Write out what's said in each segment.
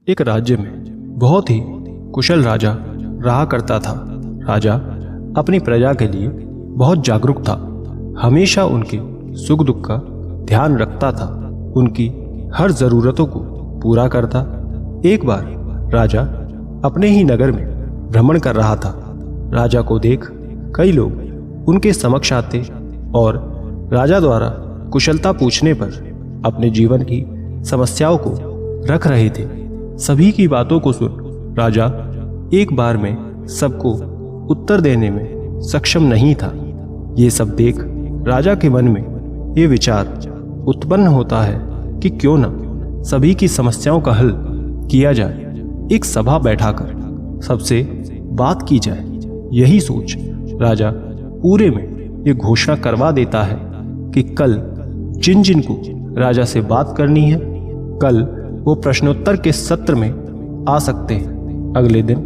एक राज्य में बहुत ही कुशल राजा रहा करता था। राजा अपनी प्रजा के लिए बहुत जागरूक था, हमेशा उनके सुख दुख का ध्यान रखता था, उनकी हर जरूरतों को पूरा करता। एक बार राजा अपने ही नगर में भ्रमण कर रहा था। राजा को देख कई लोग उनके समक्ष आते और राजा द्वारा कुशलता पूछने पर अपने जीवन की समस्याओं को रख रहे थे। सभी की बातों को सुन राजा एक बार में सबको उत्तर देने में सक्षम नहीं था। ये सब देख राजा के मन में ये विचार उत्पन्न होता है कि क्यों न सभी की समस्याओं का हल किया जाए, एक सभा बैठाकर सबसे बात की जाए। यही सोच राजा पूरे में ये घोषणा करवा देता है कि कल जिन जिन को राजा से बात करनी है, कल वो प्रश्नोत्तर के सत्र में आ सकते हैं। अगले दिन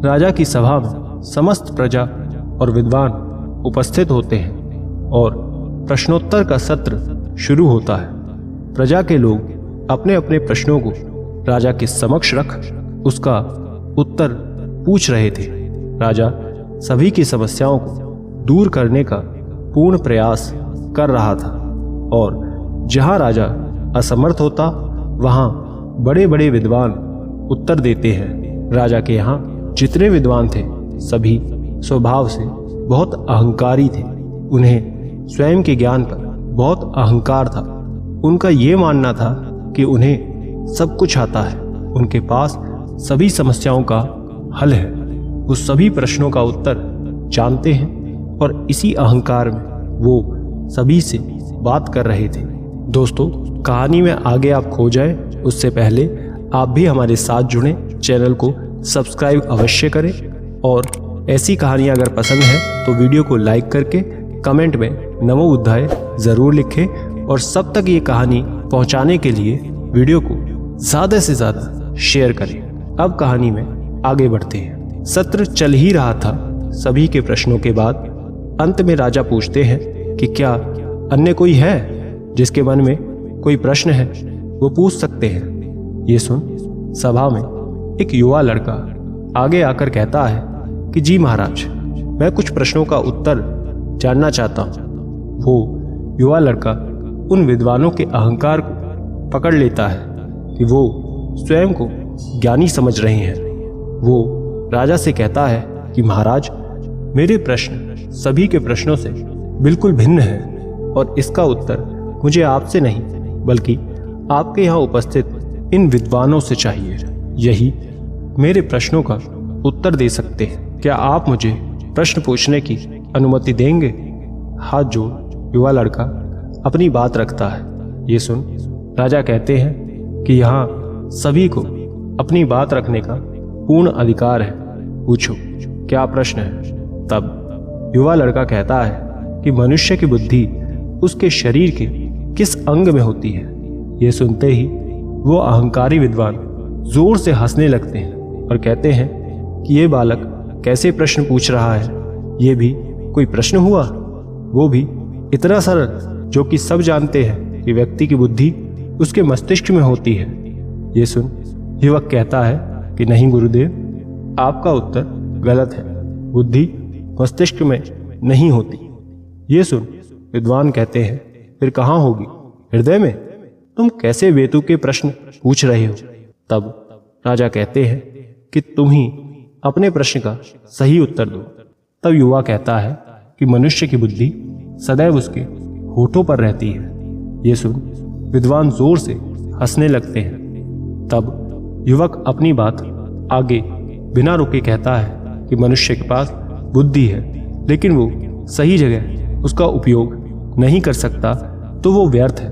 राजा की सभा में समस्त प्रजा और विद्वान उपस्थित होते हैं और प्रश्नोत्तर का सत्र शुरू होता है। प्रजा के लोग अपने अपने प्रश्नों को राजा के समक्ष रख उसका उत्तर पूछ रहे थे। राजा सभी की समस्याओं को दूर करने का पूर्ण प्रयास कर रहा था और जहां राजा असमर्थ होता वहां बड़े बड़े विद्वान उत्तर देते हैं। राजा के यहाँ जितने विद्वान थे सभी स्वभाव से बहुत अहंकारी थे। उन्हें स्वयं के ज्ञान पर बहुत अहंकार था। उनका ये मानना था कि उन्हें सब कुछ आता है, उनके पास सभी समस्याओं का हल है, वो सभी प्रश्नों का उत्तर जानते हैं और इसी अहंकार में वो सभी से बात कर रहे थे। दोस्तों, कहानी में आगे आप खो जाए उससे पहले आप भी हमारे साथ जुड़ें, चैनल को सब्सक्राइब अवश्य करें और ऐसी कहानियां अगर पसंद है तो वीडियो को लाइक करके कमेंट में नमो बुद्धाय ज़रूर लिखें और सब तक ये कहानी पहुंचाने के लिए वीडियो को ज़्यादा से ज़्यादा शेयर करें। अब कहानी में आगे बढ़ते हैं। सत्र चल ही रहा था। सभी के प्रश्नों के बाद अंत में राजा पूछते हैं कि क्या अन्य कोई है जिसके मन में कोई प्रश्न है, वो पूछ सकते हैं। ये सुन सभा में एक युवा लड़का आगे आकर कहता है कि जी महाराज, मैं कुछ प्रश्नों का उत्तर जानना चाहता हूँ। वो युवा लड़का उन विद्वानों के अहंकार को पकड़ लेता है कि वो स्वयं को ज्ञानी समझ रहे हैं। वो राजा से कहता है कि महाराज, मेरे प्रश्न सभी के प्रश्नों से बिल्कुल भिन्न है और इसका उत्तर मुझे आपसे नहीं बल्कि आपके यहाँ उपस्थित इन विद्वानों से चाहिए। यही मेरे प्रश्नों का उत्तर दे सकते हैं। क्या आप मुझे प्रश्न पूछने की अनुमति देंगे? हाथ जोड़ युवा लड़का अपनी बात रखता है। ये सुन राजा कहते हैं कि यहाँ सभी को अपनी बात रखने का पूर्ण अधिकार है, पूछो क्या प्रश्न है। तब युवा लड़का कहता है कि मनुष्य की बुद्धि उसके शरीर के किस अंग में होती है। ये सुनते ही वो अहंकारी विद्वान जोर से हंसने लगते हैं और कहते हैं कि ये बालक कैसे प्रश्न पूछ रहा है, ये भी कोई प्रश्न हुआ, वो भी इतना सरल, जो कि सब जानते हैं कि व्यक्ति की बुद्धि उसके मस्तिष्क में होती है। ये सुन युवक कहता है कि नहीं गुरुदेव, आपका उत्तर गलत है, बुद्धि मस्तिष्क में नहीं होती। ये सुन विद्वान कहते हैं फिर कहाँ होगी? हृदय में? तुम कैसे बेतुके प्रश्न पूछ रहे हो? तब राजा कहते हैं कि तुम ही अपने प्रश्न का सही उत्तर दो। तब युवा कहता है कि मनुष्य की बुद्धि सदैव उसके होठों पर रहती है। ये सुन विद्वान जोर से हंसने लगते हैं। तब युवक अपनी बात आगे बिना रुके कहता है कि मनुष्य के पास बुद्धि है, लेकिन वो सही जगह उसका उपयोग नहीं कर सकता तो वो व्यर्थ है।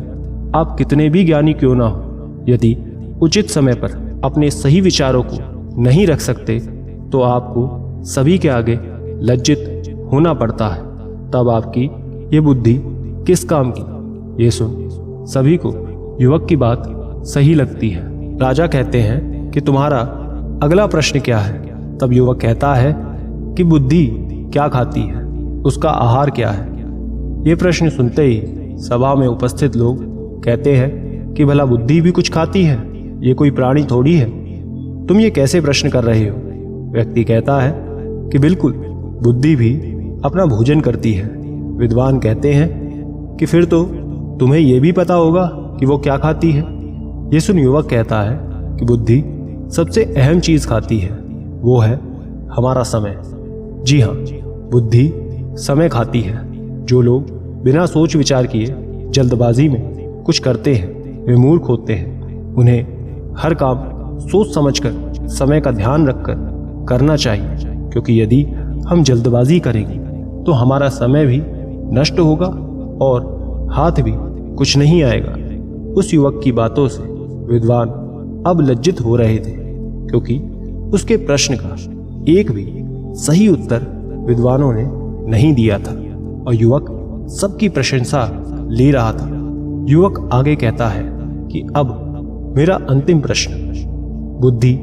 आप कितने भी ज्ञानी क्यों ना हो, यदि उचित समय पर अपने सही विचारों को नहीं रख सकते तो आपको सभी के आगे लज्जित होना पड़ता है। तब आपकी ये बुद्धि किस काम की? ये सुन सभी को युवक की बात सही लगती है। राजा कहते हैं कि तुम्हारा अगला प्रश्न क्या है? तब युवक कहता है कि बुद्धि क्या खाती है, उसका आहार क्या है। ये प्रश्न सुनते ही सभा में उपस्थित लोग कहते हैं कि भला बुद्धि भी कुछ खाती है, ये कोई प्राणी थोड़ी है। तुम ये कैसे प्रश्न कर रहे हो? व्यक्ति कहता है कि बिल्कुल, बुद्धि भी अपना भोजन करती है। विद्वान कहते हैं कि फिर तो तुम्हें यह भी पता होगा कि वो क्या खाती है। ये सुन युवक कहता है कि बुद्धि सबसे अहम चीज खाती है, वो है हमारा समय। जी हाँ, बुद्धि समय खाती है। जो लोग बिना सोच विचार किए जल्दबाजी में कुछ करते हैं वे मूर्ख होते हैं। उन्हें हर काम सोच समझकर समय का ध्यान रखकर करना चाहिए, क्योंकि यदि हम जल्दबाजी करेंगे तो हमारा समय भी नष्ट होगा और हाथ भी कुछ नहीं आएगा। उस युवक की बातों से विद्वान अब लज्जित हो रहे थे, क्योंकि उसके प्रश्न का एक भी सही उत्तर विद्वानों ने नहीं दिया था और युवक सबकी प्रशंसा ले रहा था। युवक आगे कहता है कि अब मेरा अंतिम प्रश्न, बुद्धि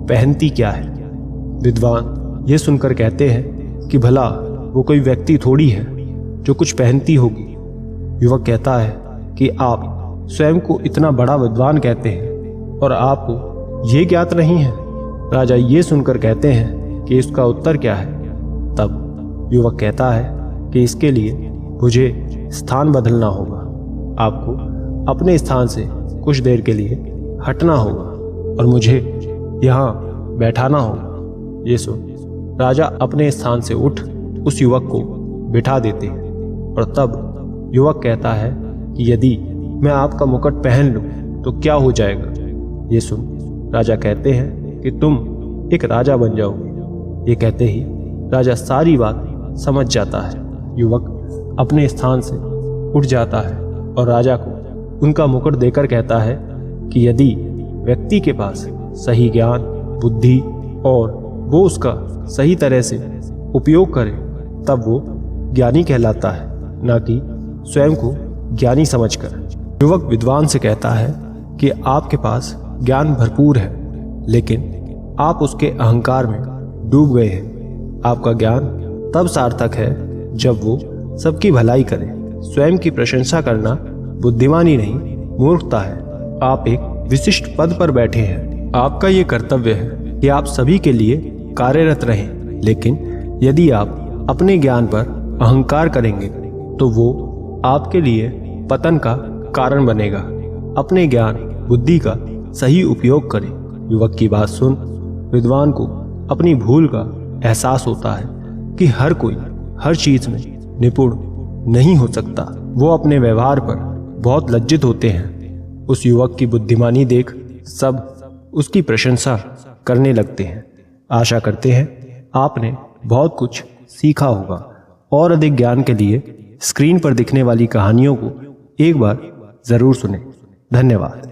पहनती क्या है? विद्वान ये सुनकर कहते हैं कि भला वो कोई व्यक्ति थोड़ी है जो कुछ पहनती होगी। युवक कहता है कि आप स्वयं को इतना बड़ा विद्वान कहते हैं और आपको ये ज्ञात नहीं है। राजा ये सुनकर कहते हैं कि इसका उत्तर क्या है? तब युवक कहता है कि इसके लिए मुझे स्थान बदलना होगा। आपको अपने स्थान से कुछ देर के लिए हटना होगा और मुझे यहाँ बैठाना होगा। ये सुन राजा अपने स्थान से उठ उस युवक को बिठा देते हैं और तब युवक कहता है कि यदि मैं आपका मुकुट पहन लूं तो क्या हो जाएगा? ये सुन राजा कहते हैं कि तुम एक राजा बन जाओगे। ये कहते ही राजा सारी बात समझ जाता है। युवक अपने स्थान से उठ जाता है और राजा को उनका मुकुट देकर कहता है कि यदि व्यक्ति के पास सही ज्ञान, बुद्धि और वो उसका सही तरह से उपयोग करे तब वो ज्ञानी कहलाता है, ना कि स्वयं को ज्ञानी समझकर। युवक विद्वान से कहता है कि आपके पास ज्ञान भरपूर है, लेकिन आप उसके अहंकार में डूब गए हैं। आपका ज्ञान तब सार्थक है जब वो सबकी भलाई करे। स्वयं की प्रशंसा करना बुद्धिमानी नहीं, मूर्खता है। आप एक विशिष्ट पद पर बैठे हैं। आपका ये कर्तव्य है कि आप सभी के लिए कार्यरत रहें, लेकिन यदि आप अपने ज्ञान पर अहंकार करेंगे तो वो आपके लिए पतन का कारण बनेगा। अपने ज्ञान, बुद्धि का सही उपयोग करें। युवक की बात सुन विद्वान को अपनी भूल का एहसास होता है कि हर कोई हर चीज में निपुण नहीं हो सकता। वो अपने व्यवहार पर बहुत लज्जित होते हैं। उस युवक की बुद्धिमानी देख सब उसकी प्रशंसा करने लगते हैं। आशा करते हैं आपने बहुत कुछ सीखा होगा। और अधिक ज्ञान के लिए स्क्रीन पर दिखने वाली कहानियों को एक बार जरूर सुनें। धन्यवाद।